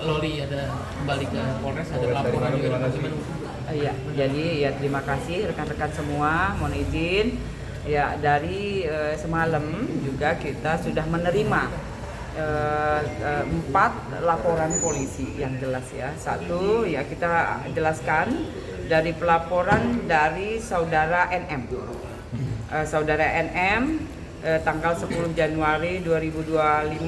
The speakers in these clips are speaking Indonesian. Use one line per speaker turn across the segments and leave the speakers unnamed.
Loli ada kembali ke Polres, ada laporan juga bagaimana?
Iya, jadi ya terima kasih rekan-rekan semua, mohon izin. Ya dari semalam juga kita sudah menerima 4 laporan polisi yang jelas ya. Satu ya kita jelaskan dari pelaporan dari saudara NM. Saudara NM tanggal 10 Januari 2025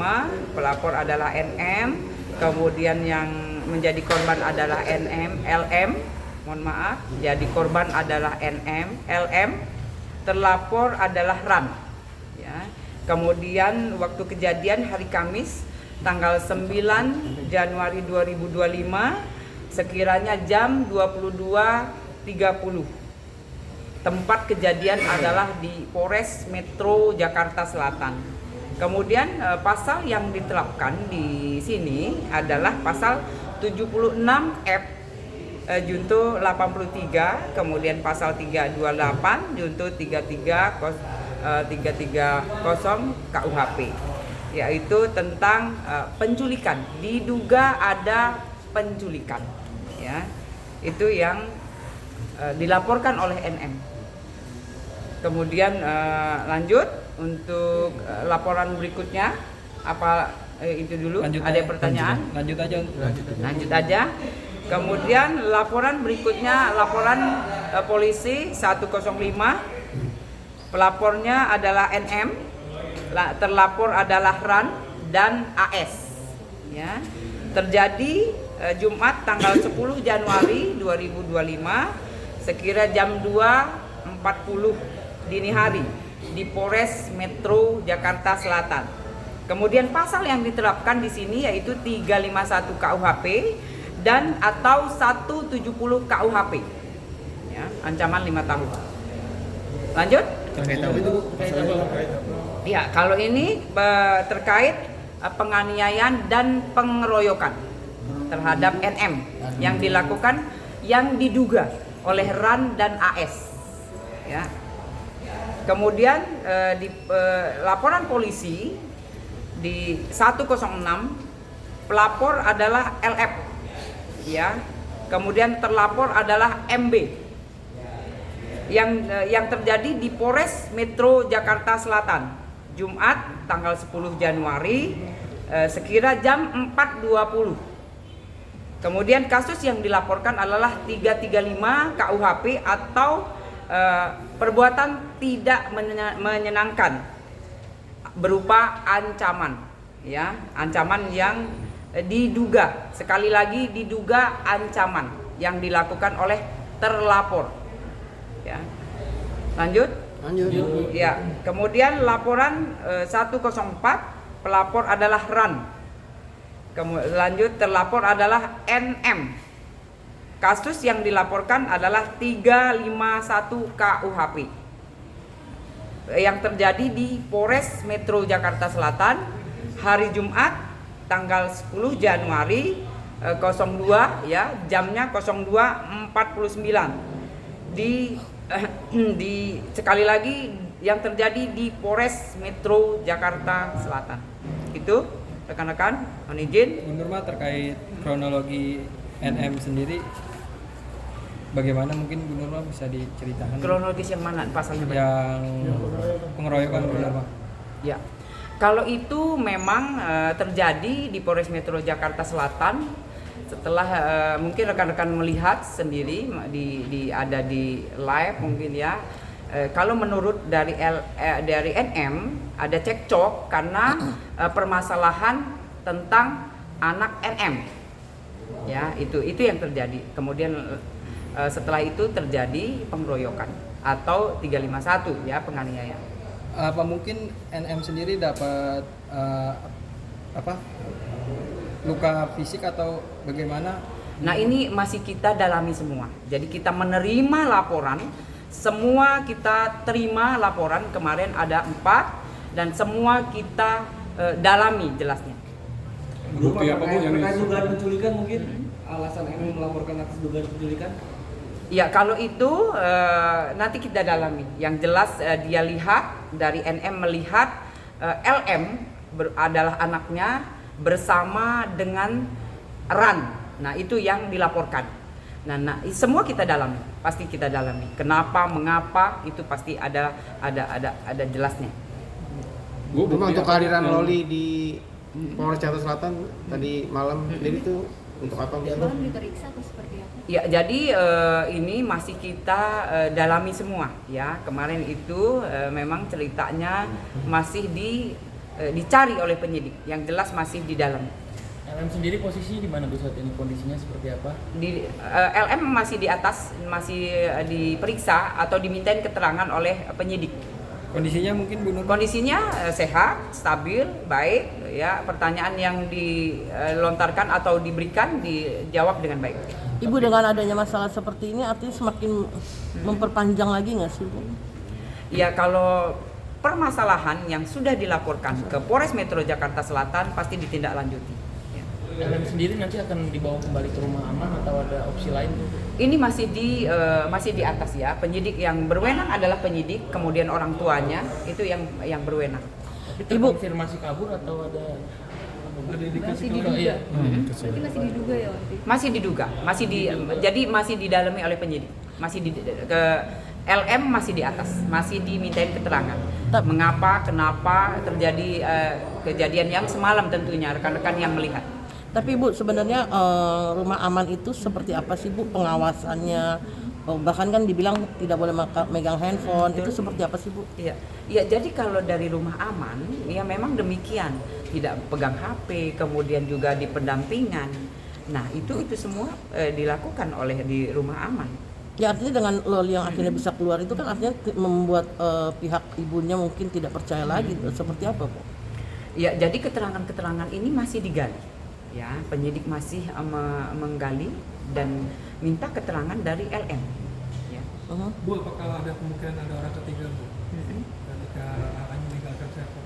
pelapor adalah NM, kemudian yang menjadi korban adalah NM, LM, mohon maaf, jadi korban adalah NM, LM, terlapor adalah RAN. Ya. Kemudian waktu kejadian hari Kamis tanggal 9 Januari 2025 sekiranya jam 22.30. Tempat kejadian adalah di Polres Metro Jakarta Selatan. Kemudian pasal yang diterapkan di sini adalah pasal 76F junto 83, kemudian pasal 328 junto 330 KUHP, yaitu tentang penculikan, diduga ada penculikan. Ya, itu yang dilaporkan oleh NM. Kemudian lanjut untuk laporan berikutnya apa itu dulu?
Lanjut
ada pertanyaan?
Lanjut aja.
Lanjut aja. Kemudian laporan berikutnya laporan polisi 105. Pelapornya adalah NM, terlapor adalah RAN dan AS. Ya. Terjadi Jumat tanggal 10 Januari 2025 sekira jam 2.40 dini hari di Polres Metro Jakarta Selatan. Kemudian pasal yang diterapkan di sini yaitu 351 KUHP dan atau 170 KUHP. Ya, ancaman 5 tahun. Lanjut? Ya, kalau ini terkait penganiayaan dan pengeroyokan terhadap NM yang dilakukan yang diduga oleh RAN dan AS. Ya. Kemudian di laporan polisi di 106 pelapor adalah LF. Ya. Kemudian terlapor adalah MB. Yang terjadi di Polres Metro Jakarta Selatan Jumat tanggal 10 Januari sekira jam 4.20. Kemudian kasus yang dilaporkan adalah 335 KUHP atau perbuatan tidak menyenangkan berupa ancaman, ya, ancaman yang diduga, sekali lagi diduga ancaman yang dilakukan oleh terlapor. Ya. Lanjut? Ya. Kemudian laporan 104 pelapor adalah RAN. Lanjut terlapor adalah NM. Kasus yang dilaporkan adalah 351 KUHP yang terjadi di Polres Metro Jakarta Selatan hari Jumat tanggal 10 Januari 02 ya, jamnya 02.49 di sekali lagi yang terjadi di Polres Metro Jakarta Selatan. Itu rekan-rekan, mohon izin.
Bu Nurma, terkait kronologi NM sendiri bagaimana, mungkin Bu Nurma bisa diceritakan?
Kronologis yang mana pasalnya?
Yang pengeroyokan Bu Nurma.
Ya. Kalau itu memang terjadi di Polres Metro Jakarta Selatan setelah mungkin rekan-rekan melihat sendiri ada di live mungkin ya. Kalau menurut dari NM ada cekcok karena permasalahan tentang anak NM. Ya, itu yang terjadi. Kemudian setelah itu terjadi pengeroyokan atau 351 ya, penganiayaan.
Apa mungkin NM sendiri dapat luka fisik atau bagaimana?
Nah, ini masih kita dalami semua. Jadi kita menerima laporan, semua kita terima laporan, kemarin ada 4 dan semua kita dalami jelasnya.
Bukti apa Bu yang dugaan penculikan mungkin? Alasan NM melaporkan atas dugaan penculikan?
Ya, kalau itu nanti kita dalami. Yang jelas dia lihat, dari NM melihat LM adalah anaknya bersama dengan RAN. Nah, itu yang dilaporkan. Nah, semua kita dalami, pasti kita dalami. Kenapa, mengapa, itu pasti ada jelasnya.
Bu, untuk kehadiran Loli di Polres Jakarta Selatan tadi malam sendiri itu untuk apa?
Semalam diperiksa atau seperti apa?
Ya, jadi ini masih kita dalami semua ya. Kemarin itu memang ceritanya masih dicari oleh penyidik. Yang jelas masih di dalam.
LM sendiri posisinya di mana Bu saat ini, kondisinya seperti apa?
LM masih di atas, masih diperiksa atau dimintain keterangan oleh penyidik.
Kondisinya mungkin Bu Nur?
Kondisinya sehat, stabil, baik ya. Pertanyaan yang dilontarkan atau diberikan dijawab dengan baik.
Ibu, dengan adanya masalah seperti ini artinya semakin memperpanjang lagi nggak sih, Bu?
Ya, kalau permasalahan yang sudah dilaporkan ke Polres Metro Jakarta Selatan pasti ditindaklanjuti. Ya.
LM sendiri nanti akan dibawa kembali ke rumah aman atau ada opsi lain Bu?
Ini masih di atas ya. Penyidik yang berwenang adalah penyidik, kemudian orang tuanya itu yang berwenang.
Tapi terkonfirmasi kabur atau ada
Masih diduga.
Iya.
Berarti masih diduga ya, Wanti?
Masih diduga, jadi masih didalami oleh penyidik. Ke LM masih di atas, masih dimintain keterangan. Mengapa, kenapa terjadi kejadian yang semalam tentunya rekan-rekan yang melihat.
Tapi Bu, sebenarnya rumah aman itu seperti apa sih Bu pengawasannya? Bahkan kan dibilang tidak boleh megang handphone. Itu seperti apa sih Bu?
Iya, ya, jadi kalau dari rumah aman, ya memang demikian. Tidak pegang HP, kemudian juga di pendampingan. Nah, itu semua dilakukan oleh di rumah aman.
Ya, artinya dengan Loli yang akhirnya bisa keluar itu kan artinya membuat pihak ibunya mungkin tidak percaya lagi. Seperti apa Bu?
Ya, jadi keterangan-keterangan ini masih digali. Ya, penyidik masih menggali dan minta keterangan dari LM. Ya.
Bu, apakah ada kemungkinan ada orang ketiga, Bu? Ketika akan meninggalkan server?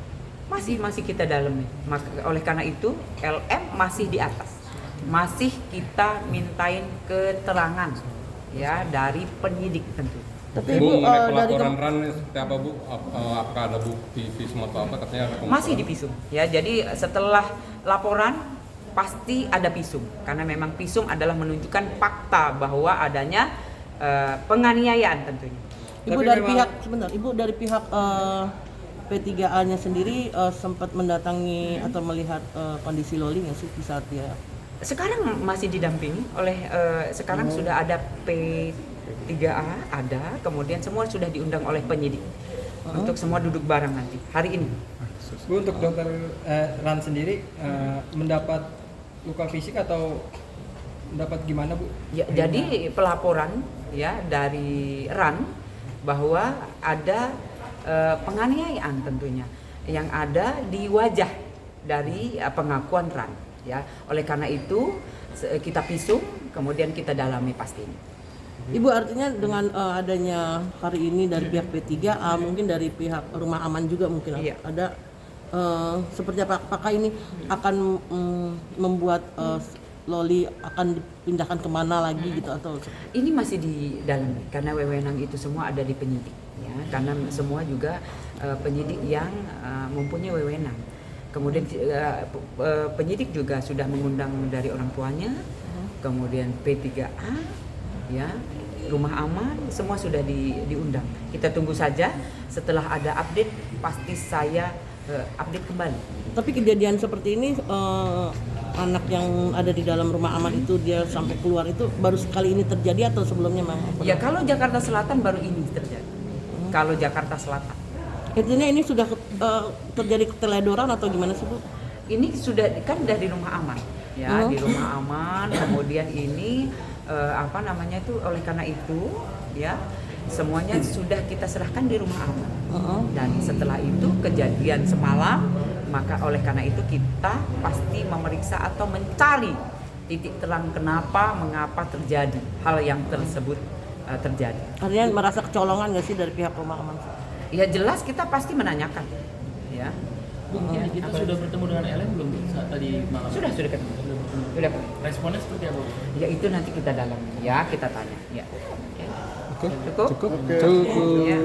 Masih kita dalami. Oleh karena itu LM masih di atas. Masih kita mintain keterangan ya dari penyidik tentu.
Tapi
Bu,
Bu,
mengenai
dari
pelaporan RAN seperti apa Bu? Apakah ada bukti visum atau apa? Katanya ada
Masih di visum. Ya, jadi setelah laporan pasti ada visum karena memang visum adalah menunjukkan fakta bahwa adanya penganiayaan tentunya.
Ibu
Tapi
dari
memang-
pihak sebentar, Ibu dari pihak P3A-nya sendiri sempat mendatangi atau melihat kondisi Loli nggak sih di saat dia?
Sekarang masih didampingi oleh sekarang sudah ada P3A ada, kemudian semua sudah diundang oleh penyidik untuk semua duduk bareng nanti hari ini.
Bu, untuk dokter Ran sendiri mendapat luka fisik atau mendapat gimana Bu?
Ya, jadi pelaporan ya dari RAN bahwa ada penganiayaan tentunya yang ada di wajah dari pengakuan RAN ya. Oleh karena itu kita visum kemudian kita dalami pastinya.
Ibu, artinya dengan adanya hari ini dari pihak P3A, mungkin dari pihak Rumah Aman juga mungkin
Iya.
ada seperti apa? Apakah ini akan membuat Loli akan dipindahkan kemana lagi gitu atau?
Ini masih di dalam karena wewenang itu semua ada di penyidik ya, karena semua juga penyidik yang mempunyai wewenang. Kemudian penyidik juga sudah mengundang dari orang tuanya, kemudian P3A ya, Rumah Aman semua sudah diundang. Kita tunggu saja setelah ada update pasti saya update kembali.
Tapi kejadian seperti ini anak yang ada di dalam Rumah Aman itu dia sampai keluar itu baru sekali ini terjadi atau sebelumnya memang?
Ya, kalau Jakarta Selatan baru ini terjadi. Kalau Jakarta Selatan.
Intinya ini sudah terjadi keteledoran atau gimana sih Bu?
Ini sudah kan dari Rumah Aman ya, di Rumah Aman. Kemudian ini oleh karena itu ya semuanya sudah kita serahkan di Rumah Aman. Dan setelah itu kejadian semalam, maka oleh karena itu kita pasti memeriksa atau mencari titik terang kenapa, mengapa terjadi hal yang tersebut terjadi.
Artinya merasa kecolongan nggak sih dari pihak Rumah Aman?
Ya, jelas kita pasti menanyakan. Ya.
Bu, kita sudah bertemu dengan LM belum Bu, saat tadi malam?
Sudah ketemu. Sudah.
Responnya seperti apa Bu?
Ya, itu nanti kita dalam ya, kita tanya. Ya.
Oke.
Cukup?
Cukup.
Ya.